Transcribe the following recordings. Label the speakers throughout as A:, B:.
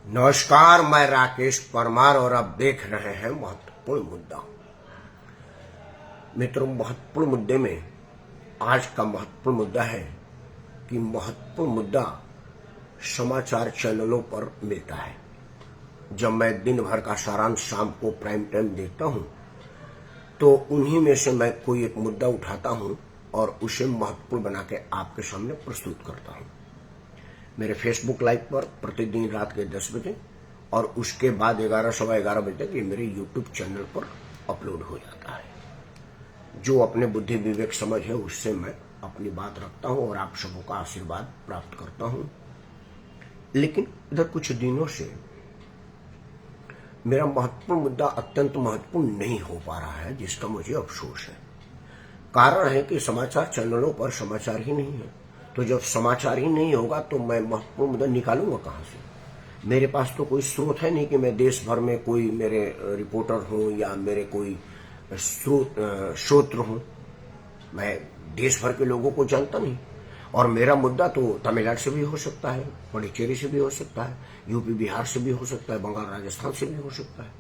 A: नमस्कार, मैं राकेश परमार और आप देख रहे हैं महत्वपूर्ण मुद्दा। मित्रों, महत्वपूर्ण मुद्दे में आज का महत्वपूर्ण मुद्दा है कि महत्वपूर्ण मुद्दा समाचार चैनलों पर मिलता है। जब मैं दिन भर का सारांश शाम को प्राइम टाइम देखता हूं तो उन्हीं में से मैं कोई एक मुद्दा उठाता हूं और उसे महत्वपूर्ण बना के आपके सामने प्रस्तुत करता हूं। मेरे फेसबुक लाइव पर प्रतिदिन रात के 10 बजे और उसके बाद 11 सवा 11 बजे तक ये मेरे यूट्यूब चैनल पर अपलोड हो जाता है। जो अपने बुद्धि विवेक समझ है उससे मैं अपनी बात रखता हूं और आप सबों का आशीर्वाद प्राप्त करता हूं। लेकिन इधर कुछ दिनों से मेरा महत्वपूर्ण मुद्दा अत्यंत महत्वपूर्ण नहीं हो पा रहा है, जिसका मुझे अफसोस है। कारण है कि समाचार चैनलों पर समाचार ही नहीं है। तो जब समाचार ही नहीं होगा तो मैं महत्वपूर्ण मुद्दा निकालूंगा कहां से? मेरे पास तो कोई स्रोत है नहीं कि मैं देश भर में कोई मेरे रिपोर्टर हूं या मेरे कोई श्रोत्र हूं। मैं देश भर के लोगों को जानता नहीं और मेरा मुद्दा तो तमिलनाडु से भी हो सकता है, पुडुचेरी से भी हो सकता है, यूपी बिहार से भी हो सकता है, बंगाल राजस्थान से भी हो सकता है।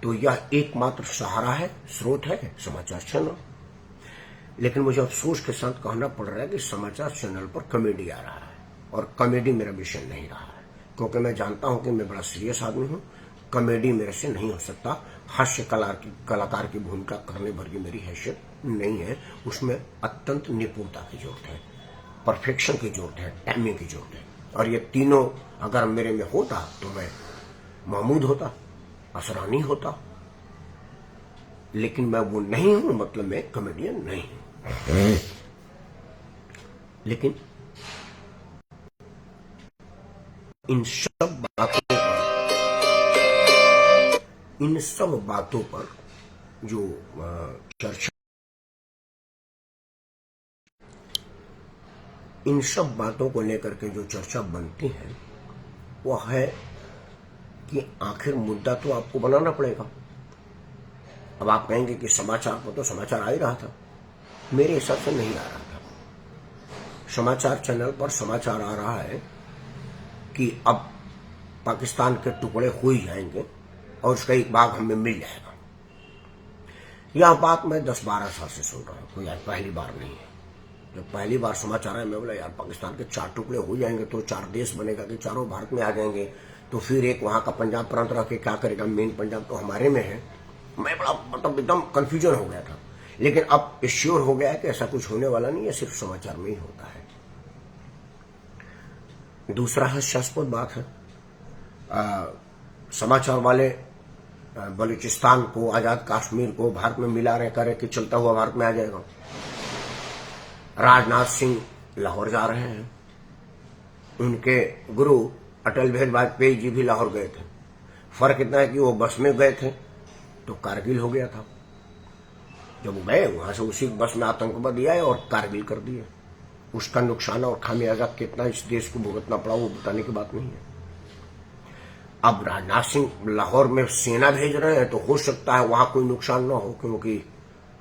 A: तो यह एकमात्र सहारा है, स्रोत है समाचार चैनल। लेकिन मुझे अफसोस के साथ कहना पड़ रहा है कि समाचार चैनल पर कॉमेडी आ रहा है और कॉमेडी मेरा विषय नहीं रहा है, क्योंकि मैं जानता हूं कि मैं बड़ा सीरियस आदमी हूं। कॉमेडी मेरे से नहीं हो सकता। हास्य कलाकार की भूमिका करने भर की मेरी हैसियत नहीं है। उसमें अत्यंत निपुणता की जरूरत है, परफेक्शन की जरूरत है, टाइमिंग की जरूरत है। और ये तीनों अगर मेरे में होता तो मैं महमूद होता, असरानी होता। लेकिन मैं वो नहीं हूं, मतलब मैं कॉमेडियन नहीं हूं। लेकिन इन सब बातों पर जो चर्चा, इन सब बातों को लेकर के जो चर्चा बनती है वो है कि आखिर मुद्दा तो आपको बनाना पड़ेगा। अब आप कहेंगे कि समाचार पर तो समाचार आ ही रहा था। मेरे हिसाब से नहीं आ रहा था। समाचार चैनल पर समाचार आ रहा है कि अब पाकिस्तान के टुकड़े हो ही जाएंगे और उसका एक भाग हमें मिल जाएगा। यह बात मैं 10-12 साल से सुन रहा हूं, कोई आज पहली बार नहीं है। जब पहली बार समाचार आया मैं बोला यार पाकिस्तान के 4 टुकड़े हो जाएंगे तो 4 देश बनेगा कि चारों भारत में आ जाएंगे, तो फिर एक वहां का पंजाब प्रांत रह के क्या करेगा? मेन पंजाब तो हमारे में है। मैं बड़ा मतलब एकदम कंफ्यूजन हो गया था। लेकिन अब श्योर हो गया है कि ऐसा कुछ होने वाला नहीं है, सिर्फ समाचार में ही होता है। दूसरा हास्यास्पद बात है, समाचार वाले बलूचिस्तान को, आजाद कश्मीर को भारत में मिला रहे करे कि चलता हुआ भारत में आ जाएगा। राजनाथ सिंह लाहौर जा रहे हैं, उनके गुरु अटल बिहारी वाजपेयी जी भी लाहौर गए थे। फर्क इतना है कि वो बस में गए थे तो कारगिल हो गया था। जब वो गए वहां से उसी बस में आतंकवादी आए और कारगिल कर दिए। उसका नुकसान और खामियाजा कितना इस देश को भुगतना पड़ा वो बताने की बात नहीं है। अब राजनाथ सिंह लाहौर में सेना भेज रहे हैं तो हो सकता है वहां कोई नुकसान न हो, क्योंकि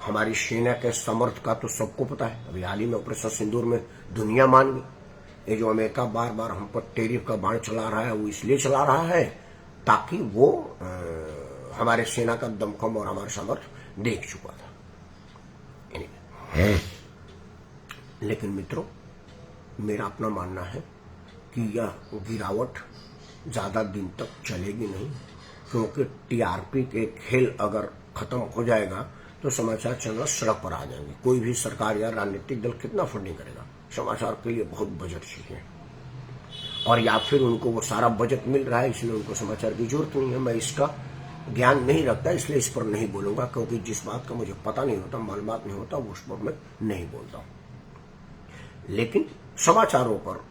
A: हमारी सेना के समर्थ का तो सबको पता है। अभी हाल ही में ऑपरेशन सिंदूर में दुनिया मान गई। ये जो अमेरिका बार बार हम पर टेरिफ का बाण चला रहा है वो इसलिए चला रहा है ताकि वो हमारे सेना का दमखम और हमारा सामर्थ्य देख चुका था। लेकिन मित्रों, मेरा अपना मानना है कि यह गिरावट ज्यादा दिन तक चलेगी नहीं, क्योंकि टीआरपी के खेल अगर खत्म हो जाएगा तो समाचार चैनल सड़क पर आ जाएंगे। कोई भी सरकार या राजनीतिक दल कितना फंडिंग करेगा? समाचार के लिए बहुत बजट चाहिए, और या फिर उनको वो सारा बजट मिल रहा है इसलिए उनको समाचार की जरूरत नहीं है। मैं इसका ज्ञान नहीं रखता इसलिए इस पर नहीं बोलूंगा, क्योंकि जिस बात का मुझे पता नहीं होता, मालूमात नहीं होता, उस पर मैं नहीं बोलता हूं। लेकिन समाचारों पर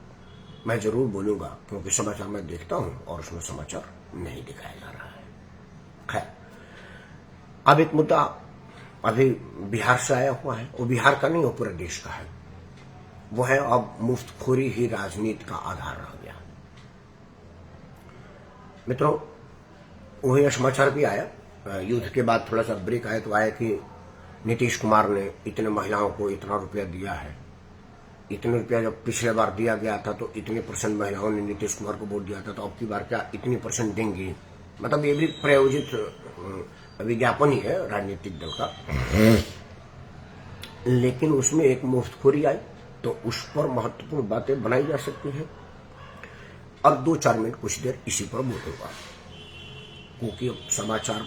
A: मैं जरूर बोलूंगा, क्योंकि समाचार मैं देखता हूं और उसमें समाचार नहीं दिखाया जा रहा है। खैर, अब एक मुद्दा अभी बिहार से आया हुआ है। वो बिहार का नहीं, वो पूरे देश का है। वो है अब मुफ्तखोरी ही राजनीति का आधार रह गया। मित्रों, वही समाचार भी आया, युद्ध के बाद थोड़ा सा ब्रेक आया तो आया कि नीतीश कुमार ने इतने महिलाओं को इतना रुपया दिया है इतने रुपया जब पिछले बार दिया गया था तो इतने परसेंट महिलाओं ने नीतीश कुमार को वोट दिया था, तो अब की बार क्या इतनी परसेंट देंगी। मतलब ये भी प्रायोजित विज्ञापन ही है राजनीतिक दल का। लेकिन उसमें एक मुफ्तखोरी आई तो उस पर महत्वपूर्ण बातें बनाई जा सकती हैं। अब 2-4 मिनट कुछ देर इसी पर बोलूंगा, क्योंकि अब समाचार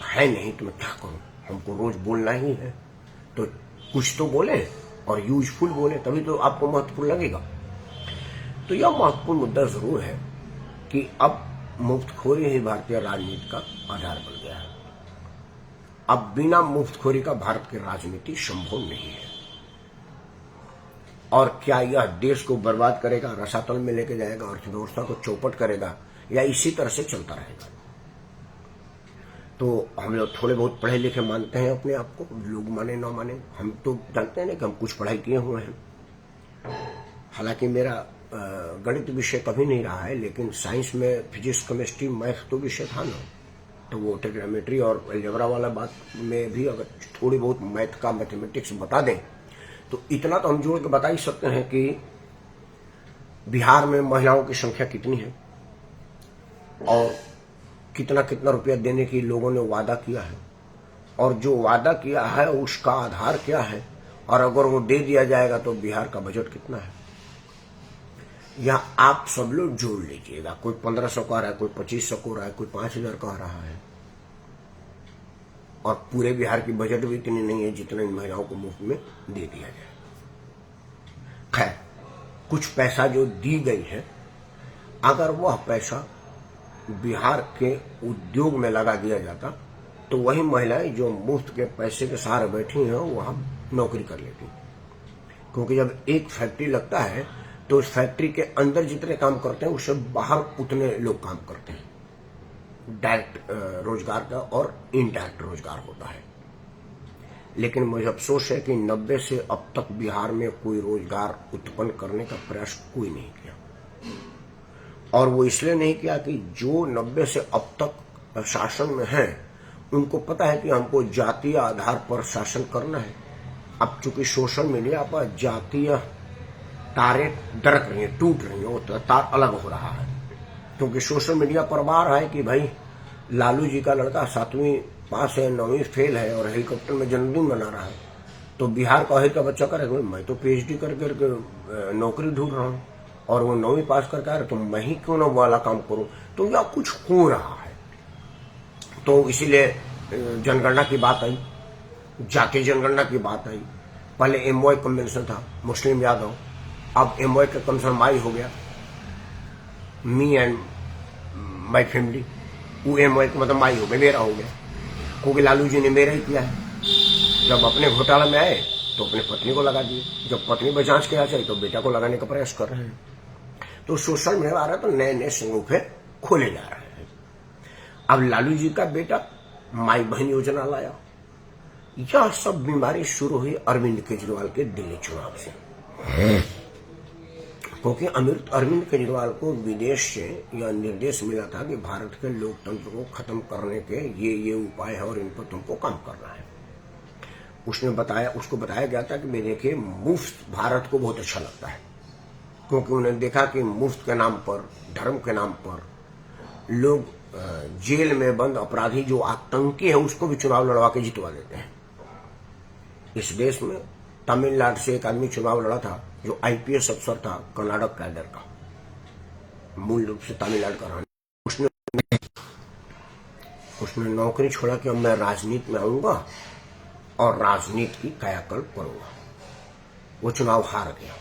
A: है नहीं तो मैं क्या करूं, हमको रोज बोलना ही है, तो कुछ तो बोले और यूजफुल बोले, तभी तो आपको महत्वपूर्ण लगेगा। तो यह महत्वपूर्ण मुद्दा जरूर है कि अब मुफ्तखोरी ही भारतीय राजनीति का आधार बन गया है। अब बिना मुफ्तखोरी का भारत की राजनीति संभव नहीं है। और क्या यह देश को बर्बाद करेगा, रसातल में लेके जाएगा, अर्थव्यवस्था को चौपट करेगा, या इसी तरह से चलता रहेगा। तो हम लोग थोड़े बहुत पढ़े लिखे मानते हैं अपने आप को, लोग माने ना माने, हम तो जानते हैं ना कि हम कुछ पढ़ाई किए हुए हैं। हालांकि मेरा गणित विषय कभी नहीं रहा है, लेकिन साइंस में फिजिक्स, केमिस्ट्री, मैथ तो विषय था ना, तो वो ट्रिग्नोमेट्री और अलजेब्रा वाला बात में भी अगर थोड़ी बहुत मैथ का मैथमेटिक्स बता दें तो इतना तो हम जोड़ के बता ही सकते हैं कि बिहार में महिलाओं की संख्या कितनी है और कितना कितना रुपया देने की लोगों ने वादा किया है, और जो वादा किया है उसका आधार क्या है, और अगर वो दे दिया जाएगा तो बिहार का बजट कितना है। या आप सब लोग जोड़ लीजिएगा, कोई 1500 कह रहा है, कोई 2500 कह रहा है, कोई 5000 कह रहा है, और पूरे बिहार की बजट भी इतनी नहीं है जितना इन महिलाओं को मुफ्त में दे दिया जाए। खैर, कुछ पैसा जो दी गई है, अगर वह पैसा बिहार के उद्योग में लगा दिया जाता तो वही महिलाएं जो मुफ्त के पैसे के सहारे बैठी हैं वहां नौकरी कर लेती। क्योंकि जब एक फैक्ट्री लगता है तो उस फैक्ट्री के अंदर जितने काम करते हैं उससे बाहर उतने लोग काम करते हैं। डायरेक्ट रोजगार का और इनडायरेक्ट रोजगार होता है। लेकिन मुझे अफसोस है कि 90 से अब तक बिहार में कोई रोजगार उत्पन्न करने का प्रयास कोई नहीं किया, और वो इसलिए नहीं किया कि जो 90 से अब तक शासन में हैं उनको पता है कि हमको जातीय आधार पर शासन करना है। अब चूंकि सोशल मीडिया पर जातीय तारें दरक रही हैं, टूट रही हैं, वो तार अलग हो रहा है, क्योंकि सोशल मीडिया पर बार है कि भाई लालू जी का लड़का 7वीं पास है, 9वीं फेल है और हेलीकॉप्टर में जन्मदिन मना रहा है, तो बिहार का का बच्चा करेगा मैं तो PhD करके नौकरी ढूंढ रहा हूँ और वो 9वीं पास करके आ रहे, तो मैं ही क्यों ना वाला काम करूं। तो यह कुछ हो रहा है। तो इसीलिए जनगणना की बात आई, जातीय जनगणना की बात आई। पहले MOI कन्वेंशन था, मुस्लिम यादव, अब MOI का कन्वेंशन माई हो गया, मी एंड माई फैमिली। वो MOI का मतलब माई हो गया, मेरा हो गया, क्योंकि लालू जी ने मेरा ही किया है। जब अपने घोटाला में आए तो अपने पत्नी को लगा दिए, जब पत्नी पर जांच किया जाए तो बेटा को लगाने का प्रयास कर रहे हैं। तो सोशल मीडिया आ रहा है तो नए नए संगूफे खोले जा रहे हैं। अब लालू जी का बेटा माई बहन योजना लाया। यह सब बीमारी शुरू हुई अरविंद केजरीवाल के दिल्ली चुनाव से, क्योंकि अरविंद केजरीवाल को विदेश से यह निर्देश मिला था कि भारत के लोकतंत्र को खत्म करने के ये उपाय है और इन पर तुमको काम करना है। उसको बताया गया था कि मैं देखिए मुफ्त भारत को बहुत अच्छा लगता है, क्योंकि उन्होंने देखा कि मुफ्त के नाम पर, धर्म के नाम पर लोग जेल में बंद अपराधी जो आतंकी है उसको भी चुनाव लड़वा के जितवा देते हैं। इस देश में तमिलनाडु से एक आदमी चुनाव लड़ा था जो IPS अफसर था, कर्नाटक कैडर का, मूल रूप से तमिलनाडु का रहने। उसने नौकरी छोड़ा कि अब मैं राजनीति में आऊंगा और राजनीति की कायाकल्प करूंगा। वो चुनाव हार गया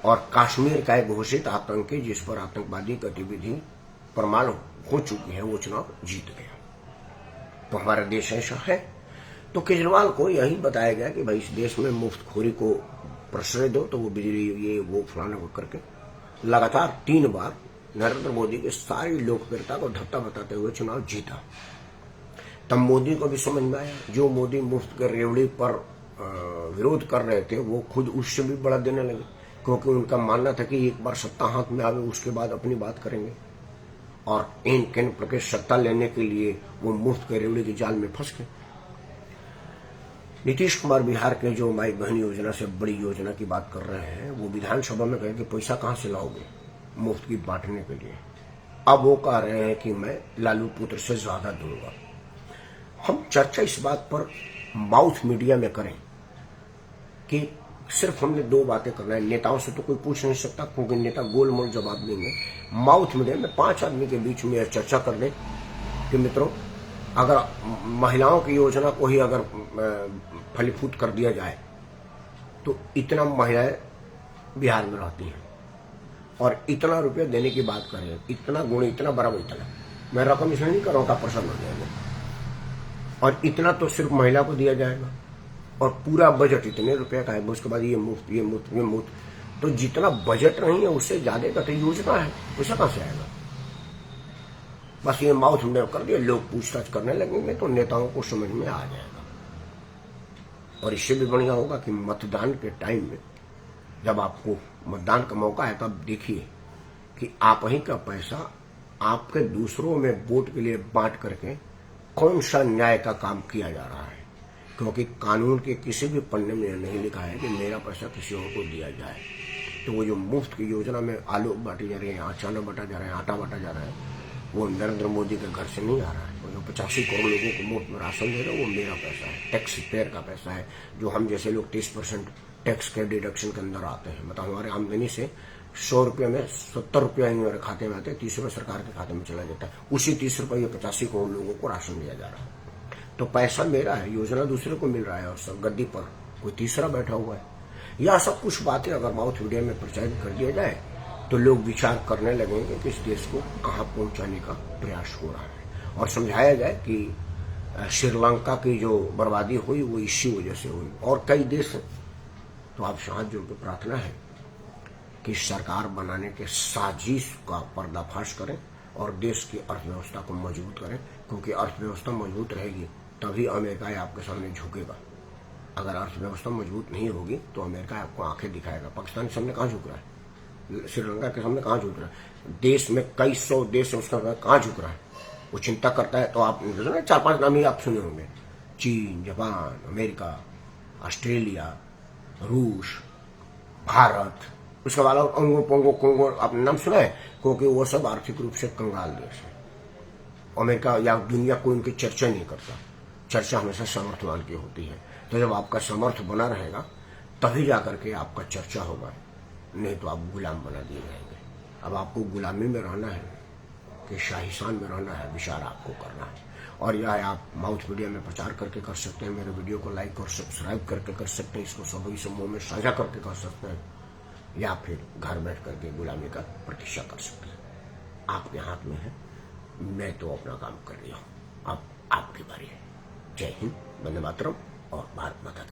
A: और कश्मीर का एक घोषित आतंकी जिस पर आतंकवादी गतिविधि प्रमाण हो चुकी है वो चुनाव जीत गया। तो हमारा देश ऐसा है। तो केजरीवाल को यही बताया गया कि भाई इस देश में मुफ्तखोरी को प्रश्रय दो, तो वो बिजली ये वो फलाना वो करके लगातार 3 बार नरेंद्र मोदी की सारी लोकप्रियता को धत्ता बताते हुए चुनाव जीता। तब मोदी को भी समझ में आया, जो मोदी मुफ्त के रेवड़ी पर विरोध कर रहे थे वो खुद उससे भी बड़ा देने लगे, क्योंकि उनका मानना था कि एक बार सत्ता हाथ में आवे उसके बाद अपनी बात करेंगे, और इन केन प्रकार सत्ता लेने के लिए वो मुफ्त के रेवड़ी के जाल में फंस गए। नीतीश कुमार बिहार के जो माई बहन योजना से बड़ी योजना की बात कर रहे हैं, वो विधानसभा में कहे कि पैसा कहां से लाओगे मुफ्त की बांटने के लिए। अब वो कह रहे हैं कि मैं लालू पुत्र से ज्यादा दूंगा। हम चर्चा इस बात पर माउथ मीडिया में करें कि सिर्फ हमने दो बातें करना है। नेताओं से तो कोई पूछ नहीं सकता क्योंकि नेता गोलमोल जवाब देंगे। माउथ मीडिया में 5 आदमी के बीच में चर्चा कर लें कि मित्रों, अगर महिलाओं की योजना को ही अगर फलीभूत कर दिया जाए तो इतना महिलाएं बिहार में रहती हैं और इतना रुपया देने की बात करें, इतना गुण, इतना बराबर, इतना मैं रकम इसलिए नहीं कर रहा हूं कि प्रसन्न हो जाएगा। और इतना तो सिर्फ महिला को दिया जाएगा और पूरा बजट इतने रुपए का है। उसके बाद ये मुफ्त, ये मुफ्त, ये मुफ्त। तो जितना बजट नहीं है उससे ज्यादा का तो योजना है, पैसा कहां से आएगा? बस ये माउथ में कर दिया, लोग पूछताछ करने लगेंगे तो नेताओं को समझ में आ जाएगा। और इससे भी बढ़िया होगा कि मतदान के टाइम में जब आपको मतदान का मौका है तब देखिए कि आप ही का पैसा आपके दूसरों में वोट के लिए बांट करके कौन सा न्याय का काम किया जा रहा है। क्योंकि कानून के किसी भी पन्ने में नहीं लिखा है कि मेरा पैसा किसी और को दिया जाए। तो वो जो मुफ्त की योजना में आलू बांटे जा रहे हैं, अचानक बांटा जा रहा है, आटा बांटा जा रहा है, वो नरेंद्र मोदी के घर से नहीं आ रहा है। वो जो 85 करोड़ लोगों को मुफ्त में राशन दे रहे हैं वो मेरा पैसा है, टैक्स पेयर का पैसा है, जो हम जैसे लोग 30% टैक्स के डिडक्शन के अंदर आते हैं। मतलब हमारे आमदनी से 100 रुपये में 70 रुपया ही मेरे खाते में आते हैं, 30 रुपये सरकार के खाते में चला जाता है। उसी 30 रुपये 85 करोड़ लोगों को राशन दिया जा रहा है। तो पैसा मेरा है, योजना दूसरे को मिल रहा है और सब गद्दी पर कोई तीसरा बैठा हुआ है। यह सब कुछ बातें अगर माउथ मीडिया में प्रचारित कर दिया जाए तो लोग विचार करने लगेंगे कि इस देश को कहां पहुंचाने का प्रयास हो रहा है। और समझाया जाए कि श्रीलंका की जो बर्बादी हुई वो इसी वजह से हुई और कई देश हैं। तो आप साथ जो प्रार्थना है कि सरकार बनाने के साजिश का पर्दाफाश करें और देश की अर्थव्यवस्था को मजबूत करें, क्योंकि अर्थव्यवस्था मजबूत रहेगी तभी अमेरिका आपके सामने झुकेगा। अगर अर्थव्यवस्था मजबूत नहीं होगी तो अमेरिका आपको आंखें दिखाएगा। पाकिस्तान के सामने कहां झुक रहा है? श्रीलंका के सामने कहां झुक रहा है? देश में कई 100 देश है, उसका कहां झुक रहा है? वो चिंता करता है। तो आप 4-5 नाम ही आप सुने होंगे, चीन, जापान, अमेरिका, ऑस्ट्रेलिया, रूस, भारत, उसके बाद कोंगो आपने नाम सुना है, क्योंकि वो सब आर्थिक रूप से कंगाल देश है। अमेरिका या दुनिया कोई उनकी चर्चा नहीं करता, चर्चा हमेशा सामर्थ्यवान की होती है। तो जब आपका सामर्थ्य बना रहेगा तभी जाकर के आपका चर्चा होगा, नहीं तो आप गुलाम बना दिए जाएंगे। अब आपको गुलामी में रहना है कि शाहीशान में रहना है, विचार आपको करना है। और यह आप माउथ मीडिया में प्रचार करके कर सकते हैं, मेरे वीडियो को लाइक और सब्सक्राइब करके कर सकते हैं, इसको सभी समूह में साझा करके कर सकते हैं, या फिर घर बैठ करके गुलामी का प्रतीक्षा कर सकते हैं। आपके हाथ में है, मैं तो अपना काम कर रही हूँ, अब आपकी बारी है। जय हिंद, वंदे मातरम और भारत माता की